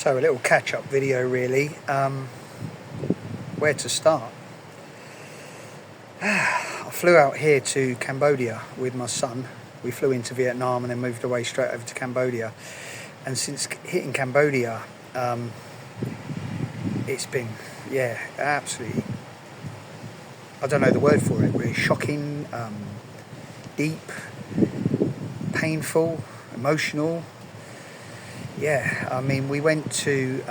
So a little catch-up video really. Where to start? I flew out here to Cambodia with my son. We flew into Vietnam and then moved away straight over to Cambodia. And since hitting Cambodia, it's been, absolutely, I don't know the word for it, really shocking, deep, painful, emotional. Yeah, I mean, we went to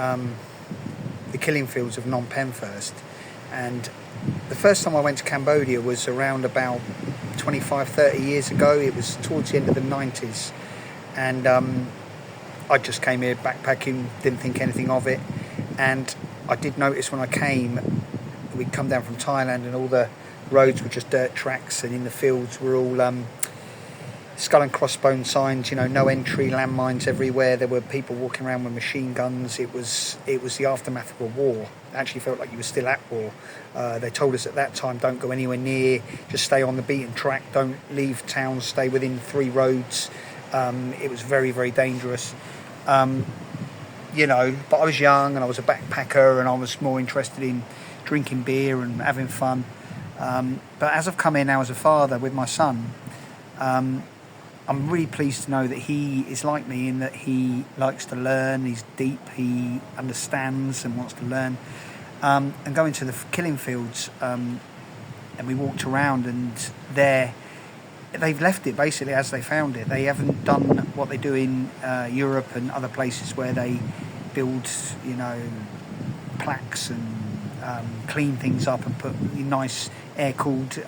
the killing fields of Phnom Penh first, and the first time I went to Cambodia was around about 25-30 years ago. It was towards the end of the 90s, and I just came here backpacking, didn't think anything of it, and I did notice when I came, we'd come down from Thailand and all the roads were just dirt tracks, and in the fields were all skull and crossbone signs, no entry, landmines everywhere. There were people walking around with machine guns. It was the aftermath of a war. It actually felt like you were still at war. They told us at that time, don't go anywhere near, just stay on the beaten track, don't leave town, stay within 3 roads. It was very, very dangerous. But I was young and I was a backpacker and I was more interested in drinking beer and having fun. But as I've come here now as a father with my son, I'm really pleased to know that he is like me in that he likes to learn, he's deep, he understands and wants to learn. And going to the killing fields, and we walked around, and they've left it basically as they found it. They haven't done what they do in Europe and other places where they build, plaques and clean things up and put nice air-cooled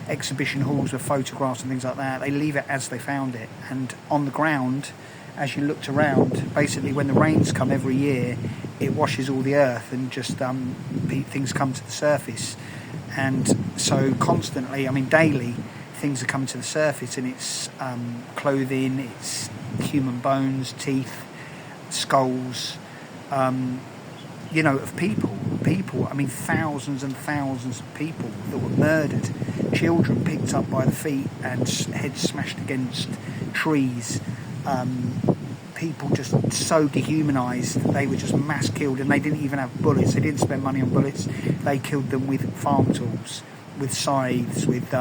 exhibition halls with photographs and things like that. They leave it as they found it, and on the ground, as you looked around, basically when the rains come every year, it washes all the earth and just things come to the surface. And so constantly, daily, things are coming to the surface, and it's clothing, it's human bones, teeth, skulls, of people, thousands and thousands of people that were murdered, children picked up by the feet and heads smashed against trees, people just so dehumanised, they were just mass killed, and they didn't even have bullets, they didn't spend money on bullets, they killed them with farm tools, with scythes, with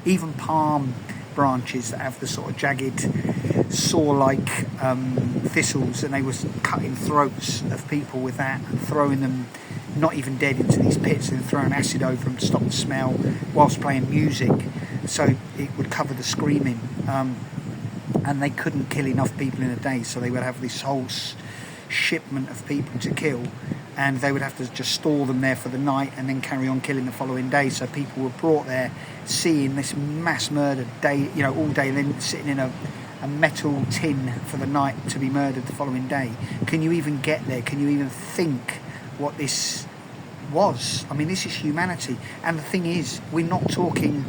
even palm branches that have the sort of jagged saw-like thistles, and they were cutting throats of people with that and throwing them, not even dead, into these pits and throwing acid over them to stop the smell whilst playing music so it would cover the screaming, and they couldn't kill enough people in a day, so they would have this whole shipment of people to kill, and they would have to just store them there for the night and then carry on killing the following day. So people were brought there seeing this mass murder day, all day, and then sitting in a metal tin for the night to be murdered the following day. Can you even get there? Can you even think what this was? This is humanity. And the thing is, we're not talking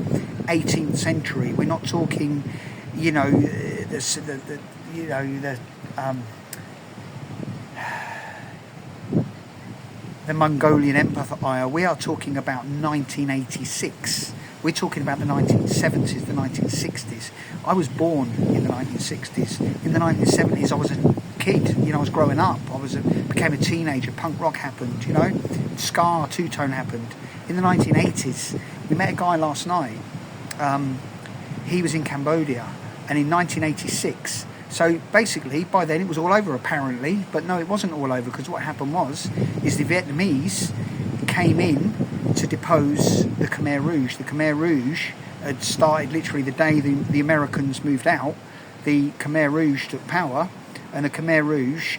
18th century. We're not talking, the Mongolian Empire. We are talking about 1986. We're talking about the 1970s, the 1960s. I was born in the 1960s. In the 1970s, I was a kid. I was growing up. Became a teenager. Punk rock happened. Ska, two-tone happened. In the 1980s, we met a guy last night. He was in Cambodia, and in 1986. So basically, by then it was all over apparently, but no, it wasn't all over, because what happened is the Vietnamese came in to depose the Khmer Rouge. The Khmer Rouge had started literally the day the Americans moved out. The Khmer Rouge took power, and the Khmer Rouge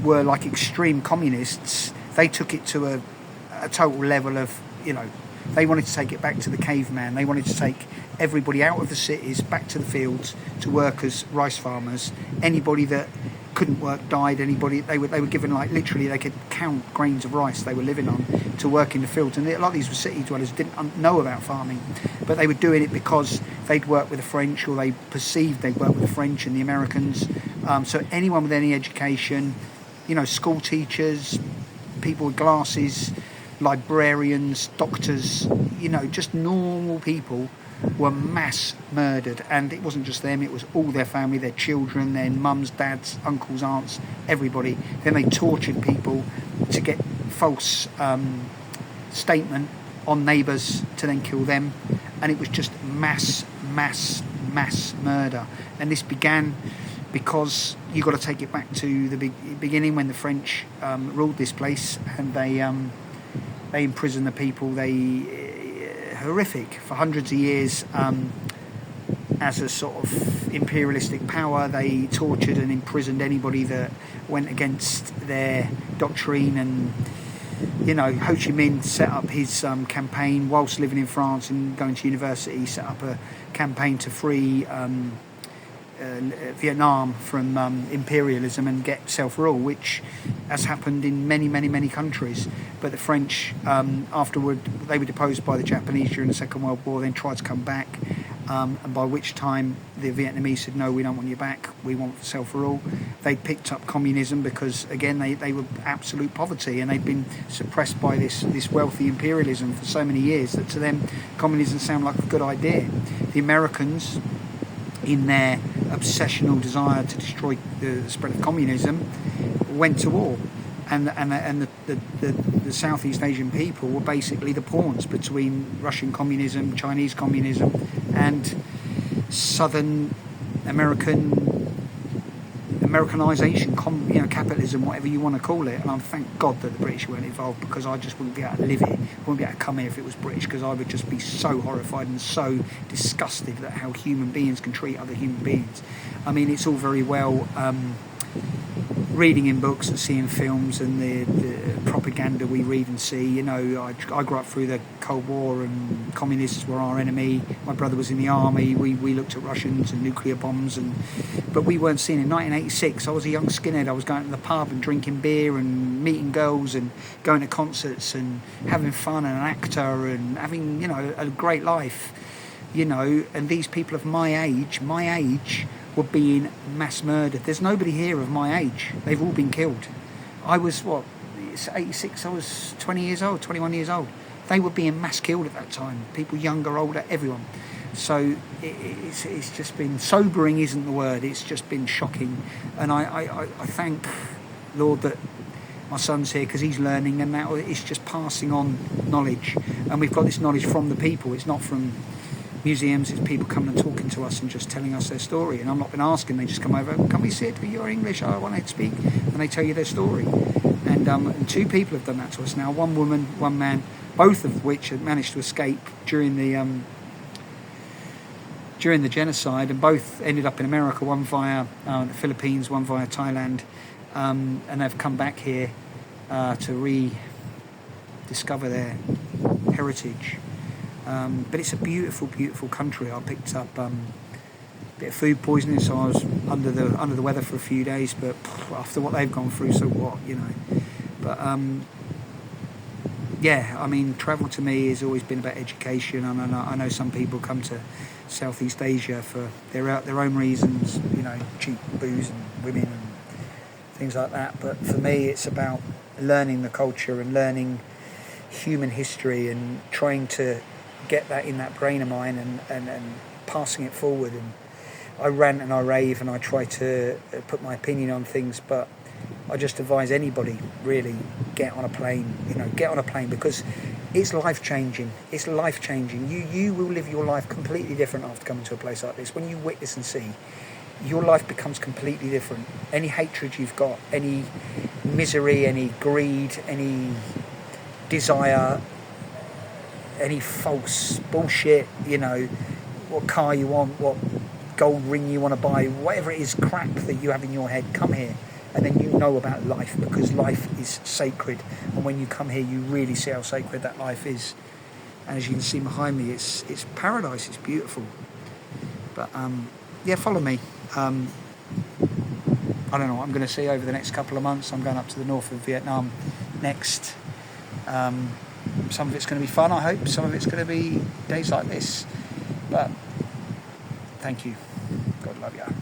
were like extreme communists. They took it to a total level of, they wanted to take it back to the caveman. They wanted to take everybody out of the cities, back to the fields, to work as rice farmers. Anybody that couldn't work died. They were given, like, literally they could count grains of rice they were living on to work in the fields. And a lot of these were city dwellers, didn't know about farming, but they were doing it because they'd worked with the French, or they perceived they'd worked with the French and the Americans. So anyone with any education, school teachers, people with glasses, librarians, doctors, just normal people were mass murdered, and it wasn't just them, it was all their family, their children, their mums, dads, uncles, aunts, everybody. Then they tortured people to get false statement on neighbours to then kill them, and it was just mass murder. And this began because you've got to take it back to the beginning when the French ruled this place, and they imprisoned the people. Horrific for hundreds of years. As a sort of imperialistic power, they tortured and imprisoned anybody that went against their doctrine. And Ho Chi Minh set up his campaign whilst living in France and going to university. Set up a campaign to free Vietnam from imperialism and get self-rule, which has happened in many countries. But the French, afterward, they were deposed by the Japanese during the Second World War, then tried to come back, and by which time the Vietnamese said, no, we don't want you back, we want self-rule. They picked up communism because, again, they were absolute poverty, and they'd been suppressed by this wealthy imperialism for so many years that to them communism sounded like a good idea. The Americans, in their obsessional desire to destroy the spread of communism, went to war, and the Southeast Asian people were basically the pawns between Russian communism, Chinese communism, and Southern Americanization, capitalism, whatever you want to call it. And I thank God that the British weren't involved, because I just wouldn't be able to live it. I wouldn't be able to come here if it was British, because I would just be so horrified and so disgusted at how human beings can treat other human beings. I mean, it's all very well reading in books and seeing films and the propaganda we read and see. I grew up through the Cold War, and communists were our enemy. My brother was in the army. We looked at Russians and nuclear bombs, but we weren't seeing. In 1986, I was a young skinhead. I was going to the pub and drinking beer and meeting girls and going to concerts and having fun, and an actor and having a great life. And these people of my age were being mass murdered. There's nobody here of my age. They've all been killed. I was, it's 86, I was 20 years old, 21 years old. They were being mass killed at that time. People younger, older, everyone. So it's just been, sobering isn't the word, it's just been shocking. And I thank Lord that my son's here, because he's learning, and now it's just passing on knowledge. And we've got this knowledge from the people. It's not from museums, it's people coming and talking to us and just telling us their story. And I'm not been asking, they just come over, can we sit? You're English, I want to speak. And they tell you their story. And two people have done that to us now, one woman, one man, both of which had managed to escape during the genocide, and both ended up in America, one via the Philippines, one via Thailand, and they've come back here to rediscover their heritage. But it's a beautiful country. I picked up a bit of food poisoning, so I was under the weather for a few days, but after what they've gone through, so what, But travel to me has always been about education, and I know some people come to Southeast Asia for their own reasons, cheap booze and women and things like that. But for me, it's about learning the culture and learning human history and trying to get that in that brain of mine and passing it forward. And I rant and I rave and I try to put my opinion on things, but I just advise anybody, really, get on a plane, because it's life-changing. It's life-changing. You will live your life completely different after coming to a place like this. When you witness and see, your life becomes completely different. Any hatred you've got, any misery, any greed, any desire, any false bullshit, what car you want, what gold ring you want to buy, whatever it is, crap that you have in your head, come here. And then you know about life, because life is sacred. And when you come here, you really see how sacred that life is. And as you can see behind me, it's paradise, it's beautiful. But, follow me. I don't know what I'm going to see over the next couple of months. I'm going up to the north of Vietnam next. Some of it's going to be fun, I hope. Some of it's going to be days like this. But thank you. God love you.